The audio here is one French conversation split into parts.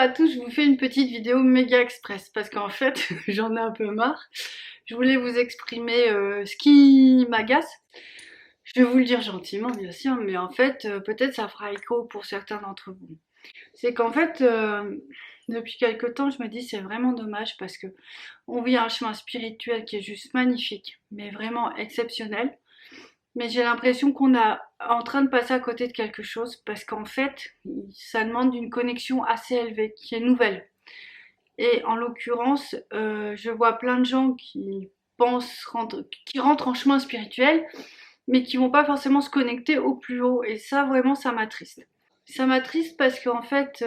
à tous, je vous fais une petite vidéo méga express parce qu'en fait j'en ai un peu marre. Je voulais vous exprimer ce qui m'agace. Je vais vous le dire gentiment bien sûr, mais en fait peut-être ça fera écho pour certains d'entre vous. C'est qu'en fait depuis quelque temps je me dis c'est vraiment dommage parce que on vit un chemin spirituel qui est juste magnifique, mais vraiment exceptionnel. Mais j'ai l'impression qu'on est en train de passer à côté de quelque chose parce qu'en fait, ça demande une connexion assez élevée, qui est nouvelle. Et en l'occurrence, je vois plein de gens qui rentrent en chemin spirituel, mais qui vont pas forcément se connecter au plus haut. Et ça, vraiment, ça m'attriste. Ça m'attriste parce qu'en fait,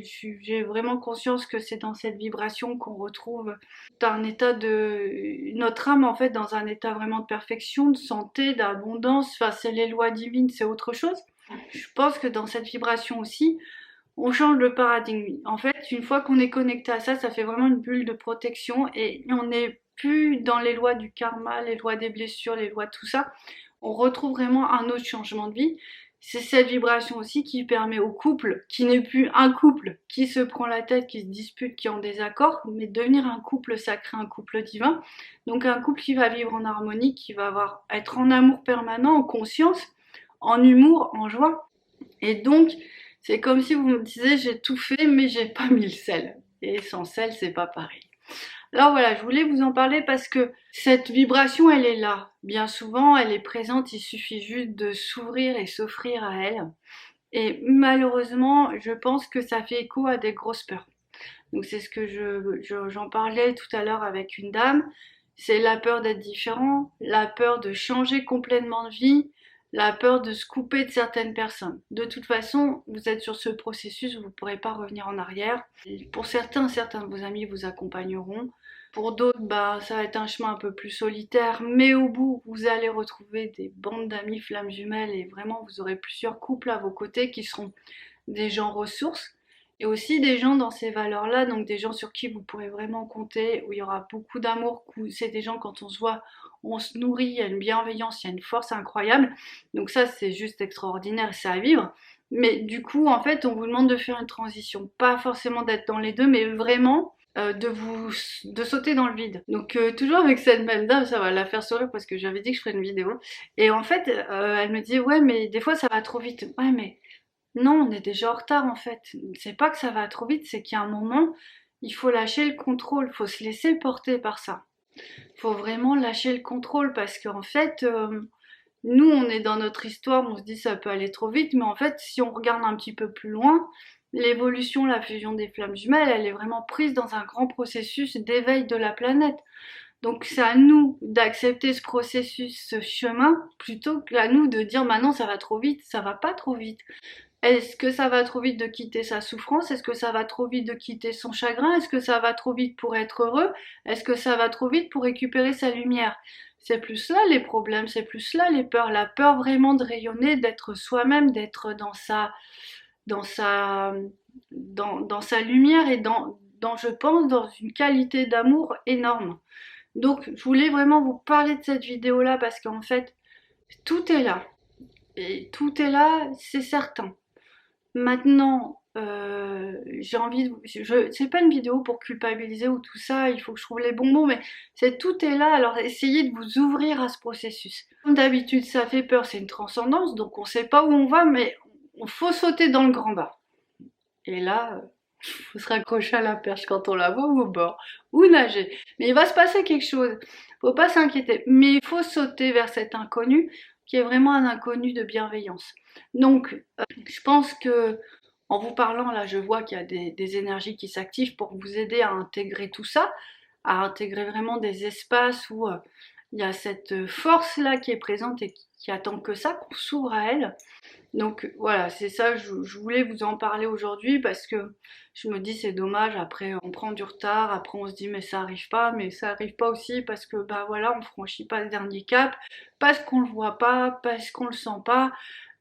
j'ai vraiment conscience que c'est dans cette vibration qu'on retrouve un état de notre âme en fait dans un état vraiment de perfection, de santé, d'abondance. Enfin, c'est les lois divines, c'est autre chose. Je pense que dans cette vibration aussi, on change de paradigme. En fait, une fois qu'on est connecté à ça, ça fait vraiment une bulle de protection et on n'est plus dans les lois du karma, les lois des blessures, les lois de tout ça. On retrouve vraiment un autre changement de vie. C'est cette vibration aussi qui permet au couple, qui n'est plus un couple qui se prend la tête, qui se dispute, qui est en désaccord, mais de devenir un couple sacré, un couple divin. Donc un couple qui va vivre en harmonie, qui va être en amour permanent, en conscience, en humour, en joie. Et donc, c'est comme si vous me disiez j'ai tout fait mais j'ai pas mis le sel. Et sans sel, c'est pas pareil. Alors voilà, je voulais vous en parler parce que cette vibration, elle est là. Bien souvent, elle est présente, il suffit juste de s'ouvrir et s'offrir à elle. Et malheureusement, je pense que ça fait écho à des grosses peurs. Donc c'est ce que j'en parlais tout à l'heure avec une dame. C'est la peur d'être différent, la peur de changer complètement de vie, la peur de se couper de certaines personnes. De toute façon, vous êtes sur ce processus, vous ne pourrez pas revenir en arrière. Pour certains de vos amis vous accompagneront. Pour d'autres, bah, ça va être un chemin un peu plus solitaire, mais au bout, vous allez retrouver des bandes d'amis flammes jumelles et vraiment, vous aurez plusieurs couples à vos côtés qui seront des gens ressources et aussi des gens dans ces valeurs-là, donc des gens sur qui vous pourrez vraiment compter, où il y aura beaucoup d'amour, c'est des gens quand on se voit, on se nourrit, il y a une bienveillance, il y a une force incroyable, donc ça c'est juste extraordinaire, c'est à vivre. Mais du coup, en fait, on vous demande de faire une transition, pas forcément d'être dans les deux, mais vraiment de sauter dans le vide. Donc toujours avec cette même dame, ça va la faire sourire parce que j'avais dit que je ferais une vidéo. Et en fait, elle me dit ouais mais des fois ça va trop vite. Ouais mais non, on est déjà en retard en fait. C'est pas que ça va trop vite, c'est qu'il y a un moment, il faut lâcher le contrôle, il faut se laisser porter par ça. Il faut vraiment lâcher le contrôle parce qu'en fait, nous on est dans notre histoire, on se dit ça peut aller trop vite, mais en fait si on regarde un petit peu plus loin, l'évolution, la fusion des flammes jumelles, elle est vraiment prise dans un grand processus d'éveil de la planète. Donc c'est à nous d'accepter ce processus, ce chemin, plutôt qu'à nous de dire maintenant ça va trop vite, ça va pas trop vite. Est-ce que ça va trop vite de quitter sa souffrance? Est-ce que ça va trop vite de quitter son chagrin? Est-ce que ça va trop vite pour être heureux? Est-ce que ça va trop vite pour récupérer sa lumière? C'est plus là les problèmes, c'est plus là les peurs. La peur vraiment de rayonner, d'être soi-même, d'être dans sa, dans sa lumière et je pense, dans une qualité d'amour énorme. Donc, je voulais vraiment vous parler de cette vidéo-là parce qu'en fait, tout est là. Et tout est là, c'est certain. Maintenant, j'ai envie de... c'est pas une vidéo pour culpabiliser ou tout ça, il faut que je trouve les bons mots, mais tout est là, alors essayez de vous ouvrir à ce processus. Comme d'habitude, ça fait peur, c'est une transcendance, donc on sait pas où on va, mais il faut sauter dans le grand bain. Et là, faut se raccrocher à la perche quand on la voit ou au bord, ou nager. Mais il va se passer quelque chose, faut pas s'inquiéter, mais il faut sauter vers cet inconnu, qui est vraiment un inconnu de bienveillance. Donc, je pense que en vous parlant là, je vois qu'il y a des énergies qui s'activent pour vous aider à intégrer tout ça, à intégrer vraiment des espaces où il y a cette force là qui est présente et qui attend que ça, qu'on s'ouvre à elle. Donc voilà, c'est ça, je voulais vous en parler aujourd'hui parce que je me dis c'est dommage, après on prend du retard, après on se dit mais ça arrive pas, mais ça arrive pas aussi parce que bah voilà, on franchit pas le dernier cap, parce qu'on le voit pas, parce qu'on le sent pas.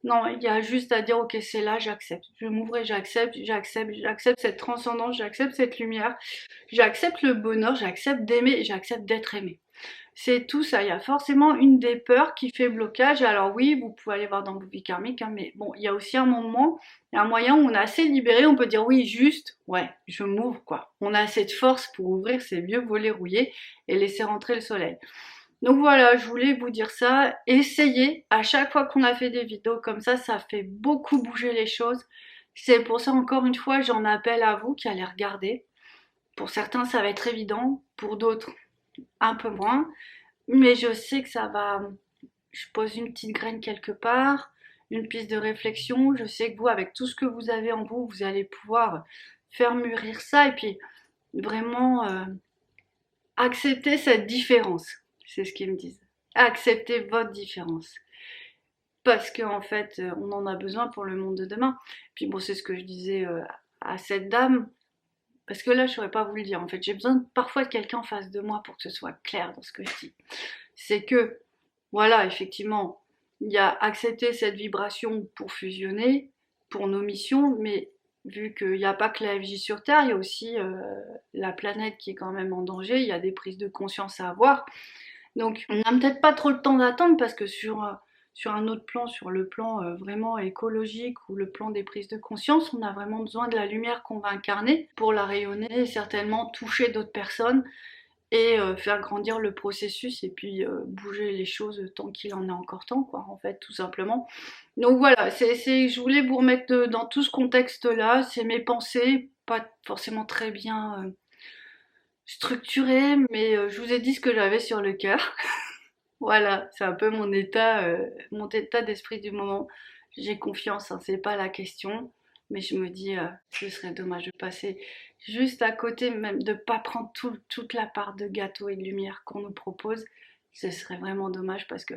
Non, il y a juste à dire ok c'est là, j'accepte, je m'ouvre et j'accepte cette transcendance, j'accepte cette lumière, j'accepte le bonheur, j'accepte d'aimer et j'accepte d'être aimé. C'est tout ça, il y a forcément une des peurs qui fait blocage. Alors oui, vous pouvez aller voir dans vos vies karmiques, hein, mais bon, il y a aussi un moment, il y a un moyen où on est assez libéré, on peut dire oui, juste, ouais, je m'ouvre quoi. On a assez de force pour ouvrir ses vieux volets rouillés et laisser rentrer le soleil. Donc voilà, je voulais vous dire ça. Essayez, à chaque fois qu'on a fait des vidéos comme ça fait beaucoup bouger les choses. C'est pour ça, encore une fois, j'en appelle à vous qui allez regarder. Pour certains, ça va être évident, pour d'autres, un peu moins. Mais je sais que ça va. Je pose une petite graine quelque part, une piste de réflexion. Je sais que vous, avec tout ce que vous avez en vous, vous allez pouvoir faire mûrir ça et puis vraiment accepter cette différence. C'est ce qu'ils me disent. Acceptez votre différence. Parce qu'en fait, on en a besoin pour le monde de demain. Puis bon, c'est ce que je disais à cette dame. Parce que là, je ne saurais pas vous le dire. En fait, j'ai besoin parfois de quelqu'un en face de moi pour que ce soit clair dans ce que je dis. C'est que, voilà, effectivement, il y a accepter cette vibration pour fusionner, pour nos missions, mais vu qu'il n'y a pas que la vie sur Terre, il y a aussi la planète qui est quand même en danger, il y a des prises de conscience à avoir. Donc, on n'a peut-être pas trop le temps d'attendre parce que sur un autre plan, sur le plan vraiment écologique ou le plan des prises de conscience, on a vraiment besoin de la lumière qu'on va incarner pour la rayonner et certainement toucher d'autres personnes et faire grandir le processus et puis bouger les choses tant qu'il en est encore temps, quoi, en fait, tout simplement. Donc voilà, je voulais vous remettre dans tout ce contexte-là, c'est mes pensées, pas forcément très bien structurées, mais je vous ai dit ce que j'avais sur le cœur. Voilà, c'est un peu mon état d'esprit du moment. J'ai confiance, hein, c'est pas la question, mais je me dis, ce serait dommage de passer juste à côté, même de pas prendre toute la part de gâteau et de lumière qu'on nous propose. Ce serait vraiment dommage parce que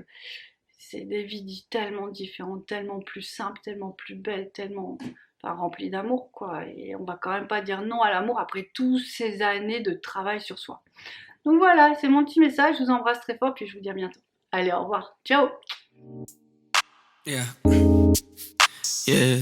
c'est des vies tellement différentes, tellement plus simples, tellement plus belles, tellement enfin, remplies d'amour, quoi. Et on va quand même pas dire non à l'amour après toutes ces années de travail sur soi. Donc voilà, c'est mon petit message. Je vous embrasse très fort, puis je vous dis à bientôt. Allez, au revoir. Ciao! Yeah. Yeah.